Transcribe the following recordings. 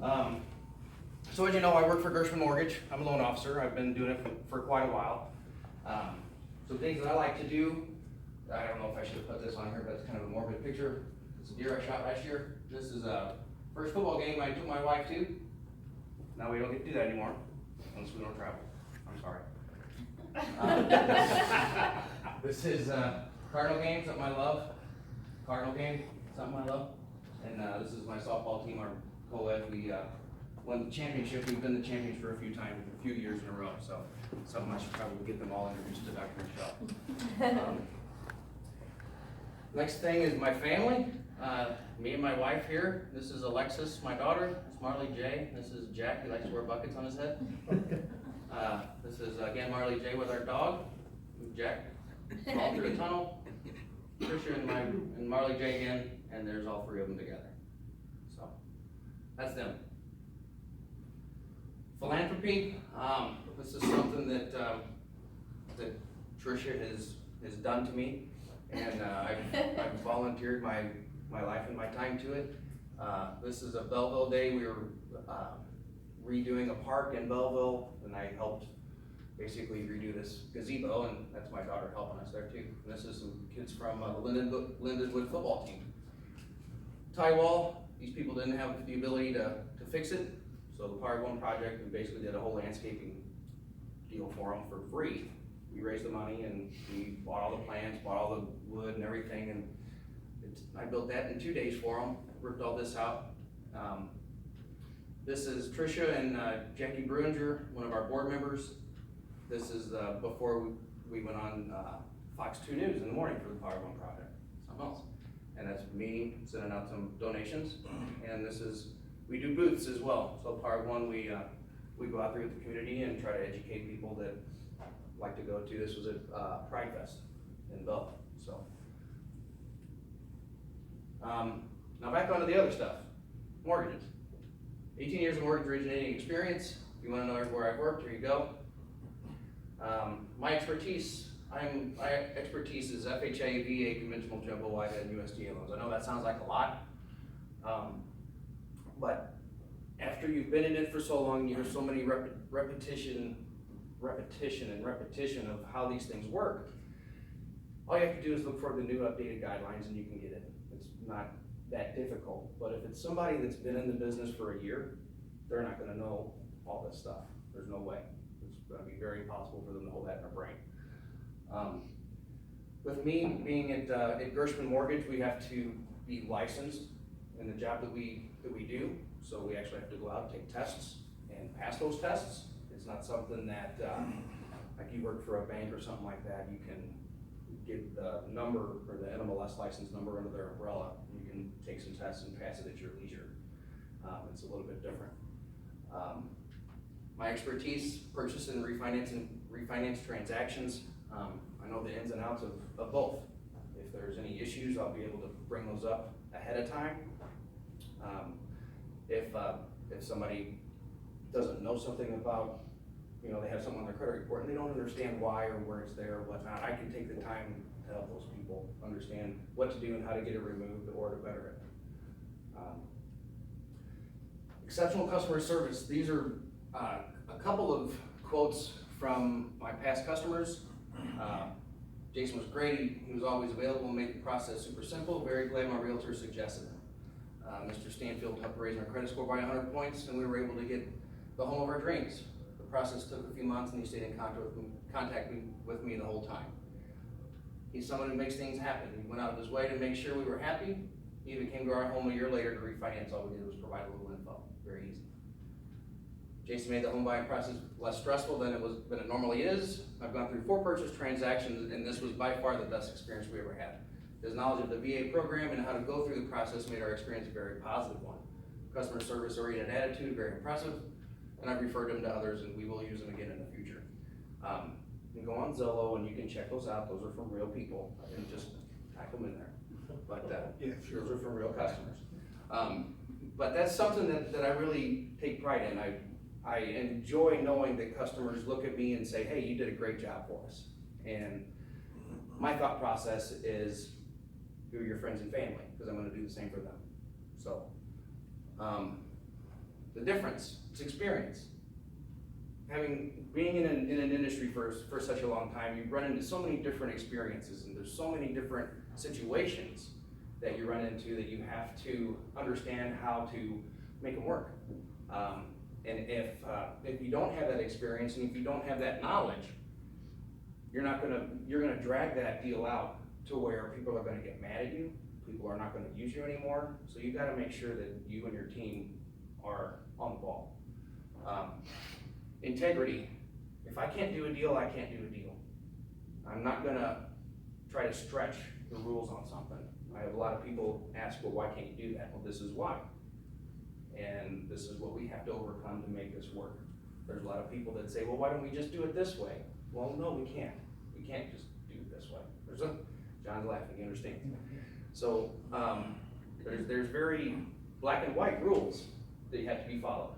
So as you know, I work for Gershman Mortgage. I'm a loan officer. I've been doing it for quite a while. Some things that I like to do, I don't know if I should have put this on here, but it's kind of a morbid picture. It's a deer I shot last year. This is a first football game I took my wife to. Now we don't get to do that anymore, unless we don't travel. I'm sorry. This is Cardinal game, something I love. Cardinal game, something I love. And this is my softball team, our co-ed. We won the championship. We've been the champions for a few years in a row. So something I should probably get them all introduced to Dr. Michelle. Next thing is my family. Me and my wife here. This is Alexis, my daughter. It's Marley J. This is Jack. He likes to wear buckets on his head. This is again Marley J with our dog, Jack. All through the tunnel. Trisha and Marley J again, and there's all three of them together. So that's them. Philanthropy. This is something that that Trisha has done to me, and I've volunteered my life and my time to it. This is a Belleville day. We were redoing a park in Belleville, and I helped basically redo this gazebo, and that's my daughter helping us there too. And this is some kids from the Lindenwood football team. Tie wall, these people didn't have the ability to fix it, so the Power One project, we basically did a whole landscaping deal for them for free. We raised the money and we bought all the plants, bought all the wood and everything, and I built that in 2 days for them, ripped all this out. This is Trisha and Jackie Bruinger, one of our board members. This is before we went on Fox 2 News in the morning for the Power One project, something else. And that's me sending out some donations. And this is, we do booths as well. So Power One, we go out there with the community and try to educate people that like to go to. This was at Pride Fest in Belleville. So now back onto the other stuff. Mortgages. 18 years of mortgage originating experience. If you want to know where I've worked, here you go. My expertise is FHA, VA, conventional jumbo wide, and USDA loans. I know that sounds like a lot, but after you've been in it for so long, you hear so many repetition of how these things work. All you have to do is look for the new updated guidelines and you can get it. It's not that difficult, but if it's somebody that's been in the business for a year, they're not gonna know all this stuff. There's no way. It's gonna be very impossible for them to hold that in their brain. With me being at Gershman Mortgage, we have to be licensed in the job that we do. So we actually have to go out and take tests and pass those tests. It's not something that, like you work for a bank or something like that, you can get the number or the NMLS license number under their umbrella. You can take some tests and pass it at your leisure. It's a little bit different. My expertise, purchase and refinance transactions. I know the ins and outs of both. If there's any issues, I'll be able to bring those up ahead of time. If somebody doesn't know something about, they have something on their credit report and they don't understand why or where it's there or whatnot, I can take the time to help those people understand what to do and how to get it removed or to better it. Exceptional customer service. These are a couple of quotes from my past customers. Jason was great. He was always available and made the process super simple. Very glad my realtor suggested it. Mr. Stanfield helped raise our credit score by 100 points and we were able to get the home of our dreams. The process took a few months and he stayed in contact with me the whole time. He's someone who makes things happen. He went out of his way to make sure we were happy. He even came to our home a year later to refinance. All we did was provide a little info. Very easy. Jason made the home buying process less stressful than it normally is. I've gone through 4 purchase transactions and this was by far the best experience we ever had. His knowledge of the VA program and how to go through the process made our experience a very positive one. Customer service oriented attitude, very impressive. And I've referred him to others and we will use them again in the future. You can go on Zillow and you can check those out. Those are from real people. I didn't just tack them in there. But yeah, sure. Those are from real customers. But that's something that I really take pride in. I enjoy knowing that customers look at me and say, hey, you did a great job for us. And my thought process is, you're your friends and family, because I'm going to do the same for them. So, the The difference, it's experience. Being in an industry for such a long time, you run into so many different experiences, and there's so many different situations that you run into that you have to understand how to make them work. And if you don't have that experience, and if you don't have that knowledge, you're gonna drag that deal out to where people are gonna get mad at you, people are not gonna use you anymore, so you gotta make sure that you and your team are on the ball. Integrity. If I can't do a deal, I can't do a deal. I'm not gonna try to stretch the rules on something. I have a lot of people ask, well, why can't you do that? Well, this is why. And this is what we have to overcome to make this work. There's a lot of people that say, well, why don't we just do it this way? Well, no, we can't. We can't just do it this way. John's laughing, you understand. So there's very black and white rules that you have to be followed.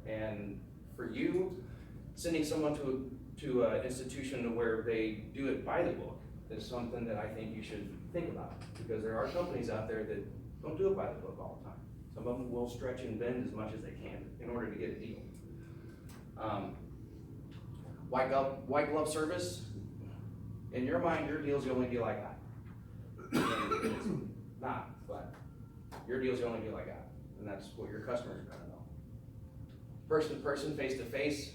And for you, sending someone to an institution to where they do it by the book is something that I think you should think about, because there are companies out there that don't do it by the book all the time. Some of them will stretch and bend as much as they can in order to get a deal. White glove service. In your mind, your deal's the only deal I got. And it's not, but your deal's the only deal I got, and that's what your customers are gonna know. Person to person, face to face.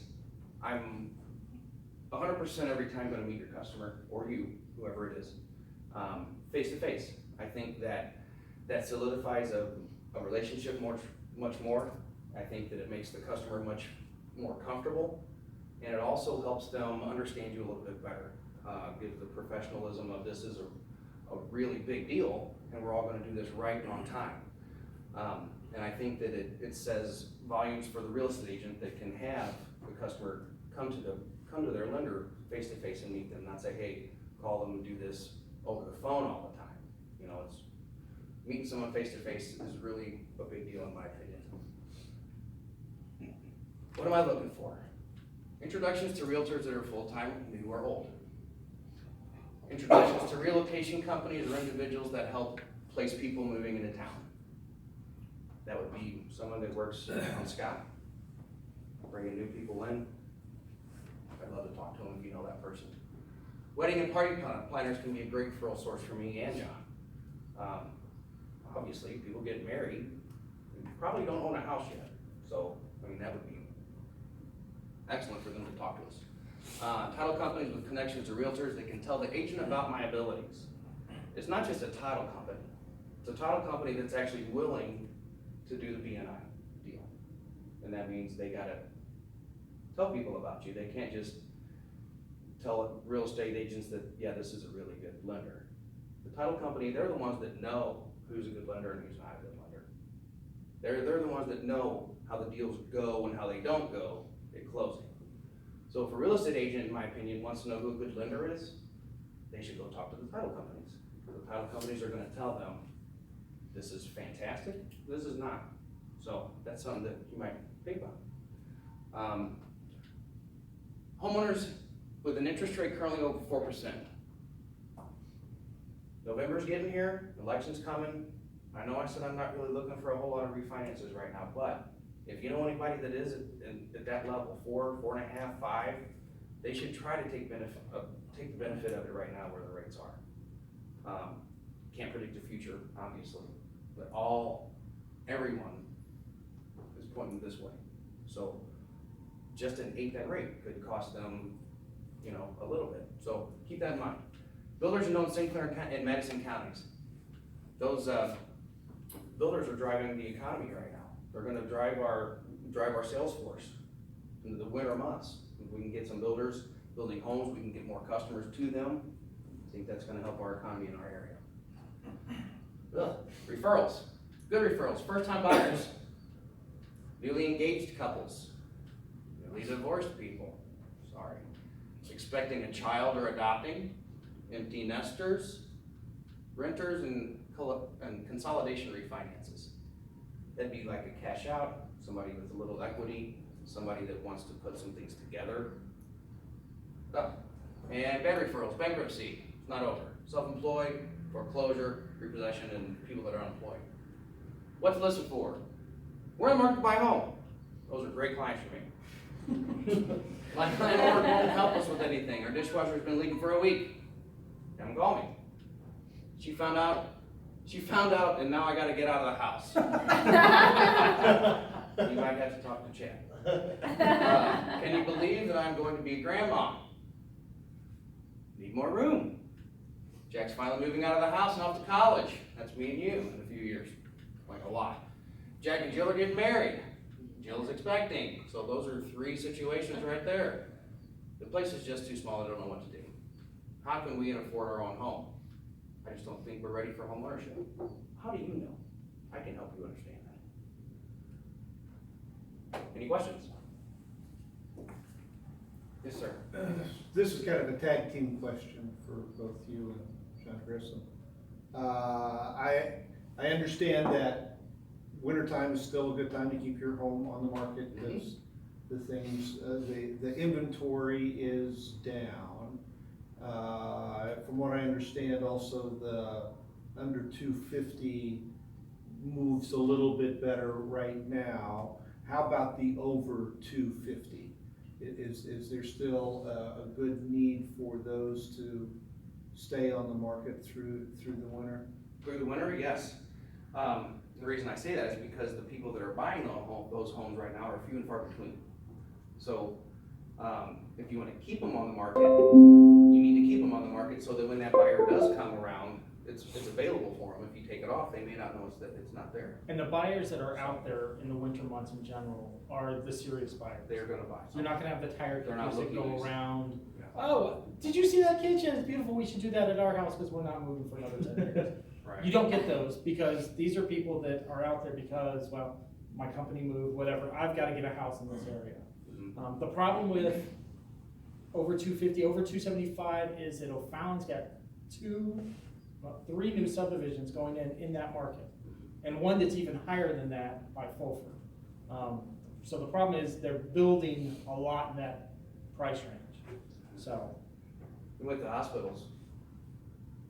I'm 100% every time gonna meet your customer, or you, whoever it is, face to face. I think that solidifies a relationship much more. I think that it makes the customer much more comfortable, and it also helps them understand you a little bit better. Gives the professionalism of this is a really big deal, and we're all gonna do this right and on time. And I think that it says volumes for the real estate agent that can have the customer come to their lender face to face and meet them, not say, hey, call them and do this over the phone all the time. You know, it's meeting someone face to face is really a big deal in my opinion. What am I looking for? Introductions to realtors that are full-time, new or old. Introductions to relocation companies or individuals that help place people moving into town. That would be someone that works on Scott, bringing new people in. I'd love to talk to them if you know that person. Wedding and party planners can be a great referral source for me and John. Obviously, people get married, and probably don't own a house yet. So, I mean, that would be excellent for them to talk to us. Title companies with connections to realtors that can tell the agent about my abilities. It's not just a title company. It's a title company that's actually willing to do the B&I deal. And that means they gotta tell people about you. They can't just tell real estate agents that, yeah, this is a really good lender. The title company, they're the ones that know who's a good lender and who's not a good lender. They're the ones that know how the deals go and how they don't go at closing. So if a real estate agent, in my opinion, wants to know who a good lender is, they should go talk to the title companies. The title companies are gonna tell them, this is fantastic, this is not. So that's something that you might think about. Homeowners with an interest rate currently over 4%. November's getting here, election's coming. I know I said I'm not really looking for a whole lot of refinances right now, but if you know anybody that is at that level, 4, 4.5, 5, they should try to take the benefit of it right now where the rates are. Can't predict the future, obviously, but everyone is pointing this way. So just an 8% rate could cost them, you know, a little bit. So keep that in mind. Builders in St. Clair and Madison counties. Those builders are driving the economy right now. They're gonna drive our sales force into the winter months. If we can get some builders building homes, we can get more customers to them. I think that's gonna help our economy in our area. Referrals, good referrals, first-time buyers, newly engaged couples, newly divorced people, expecting a child or adopting, empty nesters, renters, and consolidation refinances. That'd be like a cash out, somebody with a little equity, somebody that wants to put some things together. And bad referrals, bankruptcy, it's not over. Self-employed, foreclosure, repossession, and people that are unemployed. What's listed for? We're in the market to buy a home. Those are great clients for me. My landlord won't help us with anything. Our dishwasher's been leaking for a week. Haven't called me. She found out, and now I gotta get out of the house. You might have to talk to Chad. Can you believe that I'm going to be a grandma? Need more room. Jack's finally moving out of the house and off to college. That's me and you in a few years. Like a lot. Jack and Jill are getting married. Jill's expecting. So those are 3 situations right there. The place is just too small, I don't know what to do. How can we afford our own home? I just don't think we're ready for home ownership. How do you know? I can help you understand that. Any questions? Yes, sir. This is kind of a tag team question for both you and John Grissom. I understand that wintertime is still a good time to keep your home on the market because the things, the inventory is down. From what I understand, also the under 250 moves a little bit better right now. How about the over 250? Is there still a good need for those to stay on the market through the winter? Through the winter, yes. The reason I say that is because the people that are buying those homes right now are few and far between. So if you want to keep them on the market, you need to keep them on the market so that when that buyer does come around, it's available for them. If you take it off, they may not notice that it's not there. And the buyers that are out there in the winter months in general are the serious buyers. They're going to buy. You're not going to have the tired They're not kids that looking go to- around. Yeah. Oh, did you see that kitchen? It's beautiful. We should do that at our house because we're not moving for another 10 years. Right. You don't get those because these are people that are out there because, well, my company moved, whatever. I've got to get a house in this area. Mhm. The problem with over 250, over 275 is that O'Fallon's got 3 new subdivisions going in that market, and one that's even higher than that by Fulford. So the problem is they're building a lot in that price range. So And with the hospitals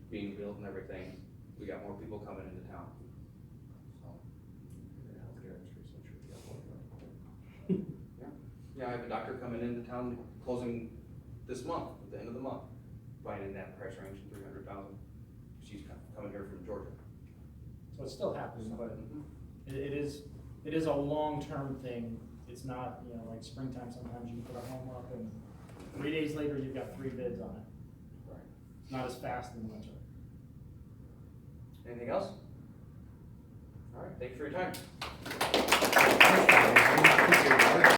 being built and everything, we got more people coming into town. So, the healthcare industry's so tricky. Yeah, I have a doctor coming into town, closing this month, at the end of the month, buying in that price range, 300,000. She's coming here from Georgia. So it's still happening, but it is a long-term thing. It's not, like springtime, sometimes you can put a home up and 3 days later, you've got 3 bids on it. Right. It's not as fast in the winter. Anything else? All right, thanks for your time.